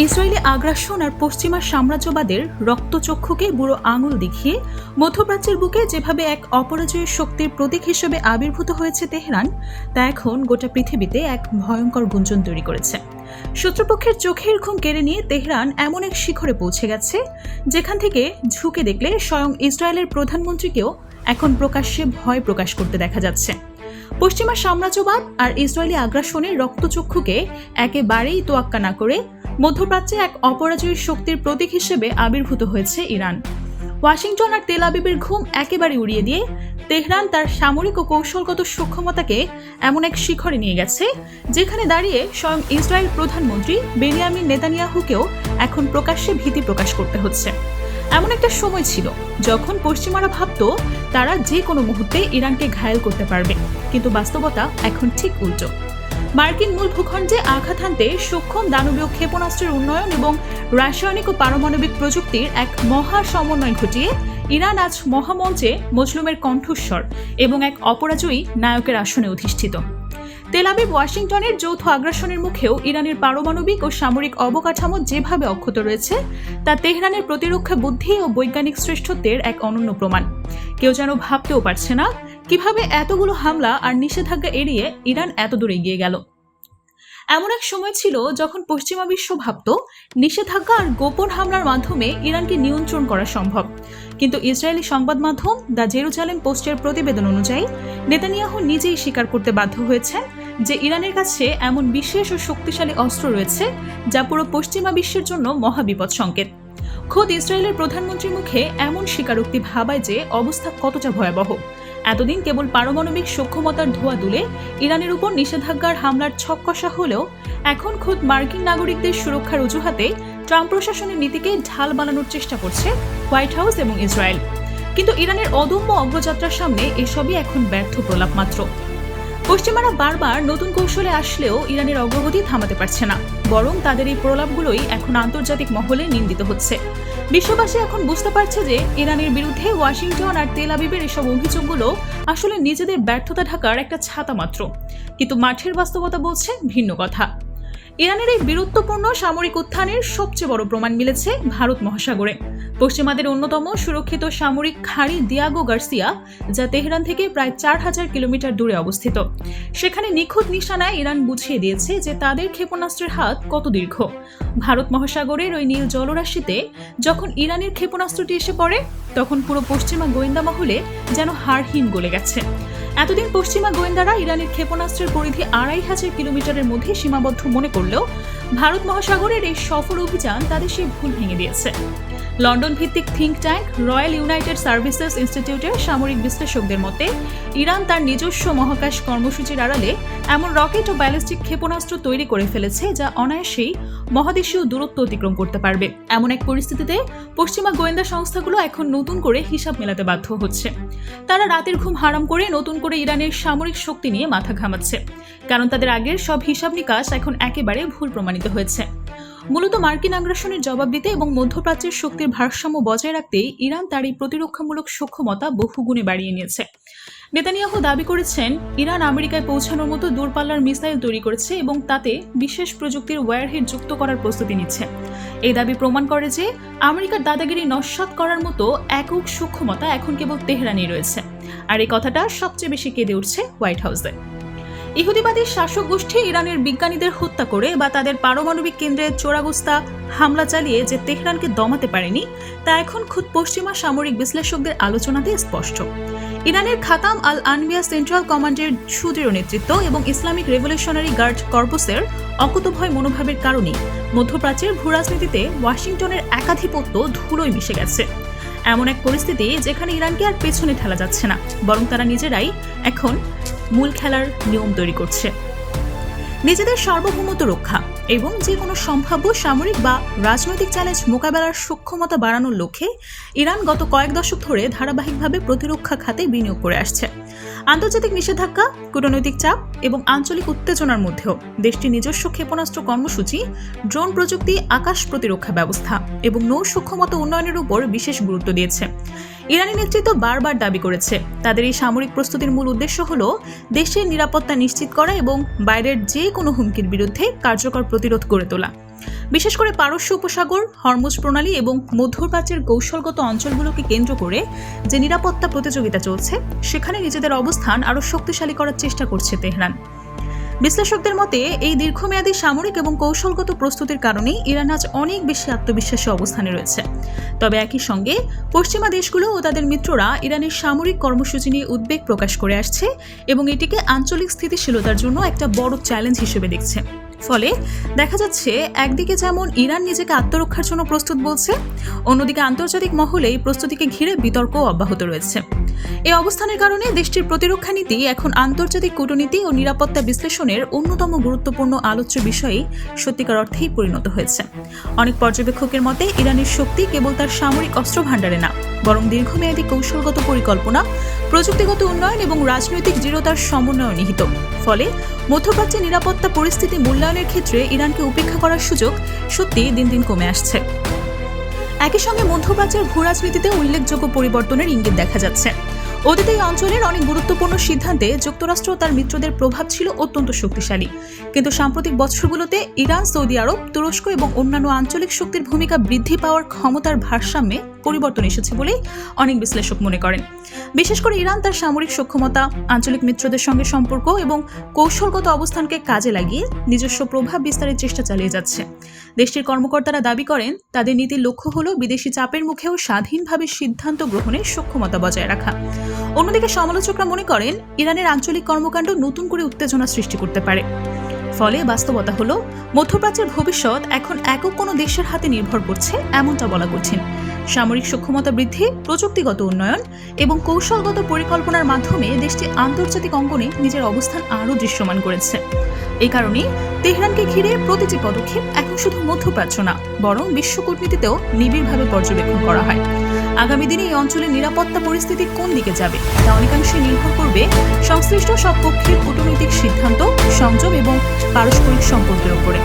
Israeli আগ্রাসন আর পশ্চিমা সাম্রাজ্যবাদের রক্তচক্ষুকে বুড়ো আঙুল দেখিয়ে মধ্যপ্রাচ্যের বুকে যেভাবে এক অপরাজয় শক্তির প্রতীক হিসেবে আবির্ভূত হয়েছে তেহরান, তা এখন গোটা পৃথিবীতে এক ভয়ঙ্কর গুঞ্জন তৈরি করেছে। শত্রুপক্ষের চোখের ঘুম কেড়ে নিয়ে তেহরান এমন এক শিখরে পৌঁছে গেছে, যেখান থেকে ঝুঁকে দেখলে স্বয়ং ইসরায়েলের প্রধানমন্ত্রীকেও এখন প্রকাশ্যে ভয় প্রকাশ করতে দেখা যাচ্ছে। পশ্চিমা সাম্রাজ্যবাদ আর ইসরায়েলি আগ্রাসনের রক্তচক্ষুকে একেবারেই তোয়াক্কা না করে মধ্যপ্রাচ্যে এক অপরাজয়ী শক্তির প্রতীক হিসেবে আবির্ভূত হয়েছে ইরান। ওয়াশিংটন আর তেল আবিবের ঘুম একেবারে উড়িয়ে দিয়ে তেহরান তার সামরিক ও কৌশলগত সক্ষমতাকে এমন এক শিখরে নিয়ে গেছে, যেখানে দাঁড়িয়ে স্বয়ং ইসরায়েল প্রধানমন্ত্রী বেনিয়ামিন নেতানিয়াহুকেও এখন প্রকাশ্যে ভীতি প্রকাশ করতে হচ্ছে। এমন একটা সময় ছিল যখন পশ্চিমারা ভাবত তারা যে কোনো মুহূর্তে ইরানকে ঘায়েল করতে পারবে, কিন্তু বাস্তবতা এখন ঠিক উল্টো। মার্কিন মূল ভূখণ্ডে আঘাত হানতে সক্ষম দানবীয় ক্ষেপণাস্ত্রের উন্নয়ন এবং রাসায়নিক ও পারমাণবিক প্রযুক্তির এক মহা সমন্বয় ঘটিয়ে ইরান আজ মহামঞ্চে মজলুমের কণ্ঠস্বর এবং এক অপরাজয়ী নায়কের আসনে অধিষ্ঠিত। তেল আবিব ওয়াশিংটনের যৌথ আগ্রাসনের মুখেও ইরানের পারমাণবিক ও সামরিক অবকাঠামো যেভাবে অক্ষত রয়েছে, তা তেহরানের প্রতিরক্ষা বুদ্ধি ও বৈজ্ঞানিক শ্রেষ্ঠত্বের এক অনন্য প্রমাণ। কেউ যেন ভাবতেও পারছে না কিভাবে এতগুলো হামলা আর নিষেধাজ্ঞা এড়িয়ে ইরান এত দূর এগিয়ে গেল। এমন এক সময় ছিল যখন পশ্চিমা বিশ্ব ভাবত নিষেধাজ্ঞা আর গোপন হামলার মাধ্যমে ইরানকে নিয়ন্ত্রণ করা সম্ভব, কিন্তু ইসরায়েলি সংবাদ মাধ্যম দ্য জেরুজালেম পোস্টের প্রতিবেদন অনুযায়ী নেতানিয়াহু নিজেই স্বীকার করতে বাধ্য হয়েছেন যে ইরানের কাছে এমন বিশেষ ও শক্তিশালী অস্ত্র রয়েছে যা পুরো পশ্চিমা বিশ্বের জন্য মহাবিপদ সংকেত। খোদ ইসরায়েলের প্রধানমন্ত্রীর মুখে এমন স্বীকারোক্তি ভাবায় যে অবস্থা কতটা ভয়াবহ। এতদিন কেবল পারমাণবিক সক্ষমতার ধোঁয়া তুলে ইরানের উপর নিষেধাজ্ঞার হামলার ছক কষা হলেও এখন খোদ মার্কিন নাগরিকদের সুরক্ষার অজুহাতে ট্রাম্প প্রশাসনের নীতিকে ঢাল বানানোর চেষ্টা করছে হোয়াইট হাউস এবং ইসরায়েল। কিন্তু ইরানের অদম্য অগ্রযাত্রার সামনে এসবই এখন ব্যর্থ প্রলাপ মাত্র। পশ্চিমারা বারবার নতুন কৌশলে আসলেও ইরানের অগ্রগতি থামাতে পারছে না, বরং তাদের এই প্রলাপগুলোই এখন আন্তর্জাতিক মহলে নিন্দিত হচ্ছে। বিশ্ববাসী এখন বুঝতে পারছে যে ইরানের বিরুদ্ধে ওয়াশিংটন আর তেল আবিবের এসব অভিযোগগুলো আসলে নিজেদের ব্যর্থতা ঢাকার একটা ছাতা মাত্র, কিন্তু মাঠের বাস্তবতা বলছে ভিন্ন কথা। ইরানের এই বীরত্বপূর্ণ সামরিক উত্থানের সবচেয়ে বড় প্রমাণ মিলেছে ভারত মহাসাগরে। পশ্চিমাদের অন্যতম সুরক্ষিত সামরিক খাঁড়ি দিয়াগো গার্সিয়া, যা তেহরান থেকে প্রায় 4000 কিলোমিটার দূরে অবস্থিত। সেখানে নিখুঁত নিশানায় ইরান বুঝিয়ে দিয়েছে যে তাদের ক্ষেপণাস্ত্রের হাত কত দীর্ঘ। ভারত মহাসাগরের ওই নীল জলরাশিতে যখন ইরানের ক্ষেপণাস্ত্রটি এসে পড়ে, তখন পুরো পশ্চিমা গোয়েন্দা মহলে যেন হাড়হিম গলে গেছে। এতদিন পশ্চিমা গোয়েন্দারা ইরানের ক্ষেপণাস্ত্রের পরিধি 2500 কিলোমিটারের মধ্যে সীমাবদ্ধ মনে করলেও ভারত মহাসাগরের এই সফল অভিযান তাদের সেই ভুল ভেঙে দিয়েছে। লন্ডন ভিত্তিক think tank royal United services ইনস্টিটিউটের সামরিক বিশ্লেষকদের মতে ইরান তার নিজস্ব মহাকাশ কর্মসূচির আড়ালে এমন রকেট ও ব্যালিস্টিক ক্ষেপণাস্ত্র তৈরি করে ফেলেছে যা অনায়াসেই মহাদেশীয় দূরত্ব অতিক্রম করতে পারবে। এমন এক পরিস্থিতিতে পশ্চিমা গোয়েন্দা সংস্থাগুলো এখন নতুন করে হিসাব মেলাতে বাধ্য হচ্ছে। তারা রাতের ঘুম হারাম করে নতুন করে ইরানের সামরিক শক্তি নিয়ে মাথা ঘামাচ্ছে, কারণ তাদের আগের সব হিসাব নিকাশ এখন একেবারে ভুল প্রমাণিত হয়েছে। মূলত মার্কিন আগ্রাসনের জবাব দিতে এবং মধ্যপ্রাচ্যের শক্তির ভারসাম্য বজায় রাখতেই ইরান তার এই প্রতিরক্ষামূলক সক্ষমতা বহুগুণে বাড়িয়ে নিয়েছে। নেতানিয়াহু দাবি করেছেন ইরান আমেরিকায় পৌঁছানোর মতো দূরপাল্লার মিসাইল তৈরি করেছে এবং তাতে বিশেষ প্রযুক্তির ওয়্যারহেড যুক্ত করার প্রস্তুতি নিচ্ছে। এই দাবি প্রমাণ করে যে আমেরিকার দাদাগিরি নস্যাৎ করার মতো একক সক্ষমতা এখন কেবল তেহরানেই রয়েছে। আর এই কথাটা সবচেয়ে বেশি কেঁদে উঠছে হোয়াইট হাউসে। ইহুদিবাদী শাসক গোষ্ঠী ইরানের বিজ্ঞানীদের হত্যা করে বা তাদের পারমাণবিক কেন্দ্রে চোরাগোস্তা হামলা চালিয়ে যে তেহরানকে দমাতে পারেনি, তা এখন খুদ পশ্চিমা সামরিক বিশ্লেষকদের আলোচনাতে স্পষ্ট। ইরানের খাতাম আল আনবিয়া সেন্ট্রাল কমান্ডের সুদৃঢ় নেতৃত্ব এবং ইসলামিক রেভলিউশনারি গার্ড কর্পসের অকুতোভয় মনোভাবের কারণেই মধ্যপ্রাচ্যের ভূরাজনীতিতে ওয়াশিংটনের একাধিপত্য ধুলোয় মিশে গেছে। এমন এক পরিস্থিতি যেখানে ইরানকে আর পেছনে ঠেলা যাচ্ছে না, বরং তারা নিজেরাই এখন মূল খেলার নিয়ম তৈরি করছে। নিজেদের সার্বভৌমত্ব রক্ষা এবং যে কোনো সম্ভাব্য সামরিক বা রাজনৈতিক চ্যালেঞ্জ মোকাবেলার সক্ষমতা বাড়ানোর লক্ষ্যে ইরান গত কয়েক দশক ধরে ধারাবাহিকভাবে প্রতিরক্ষা খাতে বিনিয়োগ করে আসছে। আন্তর্জাতিক নিষেধাজ্ঞা, কূটনৈতিক চাপ এবং আঞ্চলিক উত্তেজনার মধ্যেও দেশটির নিজস্ব ক্ষেপণাস্ত্র কর্মসূচি, ড্রোন প্রযুক্তি, আকাশ প্রতিরক্ষা ব্যবস্থা এবং নৌ সক্ষমতা উন্নয়নের উপর বিশেষ গুরুত্ব দিয়েছে। ইরানি নেতৃত্ব বারবার দাবি করেছে তাদের এই সামরিক প্রস্তুতির মূল উদ্দেশ্য হল দেশের নিরাপত্তা নিশ্চিত করা এবং বাইরের যে কোনো হুমকির বিরুদ্ধে কার্যকর প্রতিরোধ গড়ে তোলা। বিশেষ করে পারস্য উপসাগর, হরমুজ প্রণালী এবং মধ্যপ্রাচ্যের কৌশলগত অঞ্চলগুলোকে কেন্দ্র করে যে নিরাপত্তা প্রতিযোগিতা চলছে, সেখানে নিজেদের অবস্থান আরও শক্তিশালী করার চেষ্টা করছে তেহরান। বিশ্লেষকদের মতে এই দীর্ঘমেয়াদী সামরিক এবং কৌশলগত প্রস্তুতির কারণেই ইরান আজ অনেক বেশি আত্মবিশ্বাসী অবস্থানে রয়েছে। তবে একই সঙ্গে পশ্চিমা দেশগুলো ও তাদের মিত্ররা ইরানের সামরিক কর্মসূচি নিয়ে উদ্বেগ প্রকাশ করে আসছে এবং এটিকে আঞ্চলিক স্থিতিশীলতার জন্য একটা বড় চ্যালেঞ্জ হিসেবে দেখছে। ফলে দেখা যাচ্ছে একদিকে যেমন ইরান নিজেকে আত্মরক্ষার জন্য প্রস্তুত বলছে, অন্যদিকে আন্তর্জাতিক মহলে এই প্রস্তুতিকে ঘিরে বিতর্ক অব্যাহত রয়েছে। এই অবস্থানের কারণে দেশটির প্রতিরক্ষা নীতি এখন আন্তর্জাতিক কূটনীতি ও নিরাপত্তা বিশ্লেষণের অন্যতম গুরুত্বপূর্ণ আলোচ্য বিষয়ে সত্যিকার অর্থেই পরিণত হয়েছে। অনেক পর্যবেক্ষকের মতে ইরানের শক্তি কেবল তার সামরিক অস্ত্র ভাণ্ডারে না, বরং দীর্ঘমেয়াদী কৌশলগত পরিকল্পনা, প্রযুক্তিগত উন্নয়ন এবং রাজনৈতিক দৃঢ়তার সমন্বয় নিহিত। ফলে মধ্যপ্রাচ্যে নিরাপত্তা পরিস্থিতি মূল্যায়নের ক্ষেত্রে ইরানকে উপেক্ষা করার সুযোগ সত্যি দিন দিন কমে আসছে। একই সঙ্গে মধ্যপ্রাচ্যের ভূরাজনীতিতে উল্লেখযোগ্য পরিবর্তনের ইঙ্গিত দেখা যাচ্ছে। অতীতে এই অঞ্চলের অনেক গুরুত্বপূর্ণ সিদ্ধান্তে যুক্তরাষ্ট্র ও তার মিত্রদের প্রভাব ছিল অত্যন্ত শক্তিশালী, কিন্তু সাম্প্রতিক বছরগুলোতে ইরান, সৌদি আরব, তুরস্ক এবং অন্যান্য আঞ্চলিক শক্তির ভূমিকা বৃদ্ধি পাওয়ার ক্ষমতার ভারসাম্যে পরিবর্তন এসেছে বলেই অনেক বিশ্লেষক মনে করেন। বিশেষ করে ইরান তার সামরিক সক্ষমতা, আঞ্চলিক মিত্রদের সঙ্গে সম্পর্ক এবং কৌশলগত অবস্থানকে কাজে লাগিয়ে নিজস্ব প্রভাব বিস্তারের চেষ্টা চালিয়ে যাচ্ছে। দেশটির কর্মকর্তারা দাবি করেন তাদের নীতির লক্ষ্য হল বিদেশি চাপের মুখেও স্বাধীনভাবে সিদ্ধান্ত গ্রহণের সক্ষমতা বজায় রাখা। অন্যদিকে সমালোচকরা মনে করেন ইরানের আঞ্চলিক কর্মকাণ্ড নতুন করে উত্তেজনা সৃষ্টি করতে পারে। ফলে বাস্তবতা হলো মধ্যপ্রাচ্যের ভবিষ্যৎ এখন একক কোনো দেশের হাতে নির্ভর করছে এমনটা বলা কঠিন। সামরিক সক্ষমতা বৃদ্ধি, প্রযুক্তিগত উন্নয়ন এবং কৌশলগত পরিকল্পনার মাধ্যমে দেশটি আন্তর্জাতিক অঙ্গনে নিজের অবস্থান আরও দৃশ্যমান করেছে। এই কারণে তেহরানকে ঘিরে প্রতিটি পদক্ষেপ এখন শুধু মধ্যপ্রাচ্য না, বরং বিশ্ব কূটনীতিতেও নিবিড়ভাবে পর্যবেক্ষণ করা হয়। আগামী দিনে এই অঞ্চলের নিরাপত্তা পরিস্থিতি কোন দিকে যাবে তা অনেকাংশে নির্ভর করবে সংশ্লিষ্ট সব পক্ষের কূটনৈতিক সিদ্ধান্ত, সংযম এবং পারস্পরিক সম্পর্কের উপরে।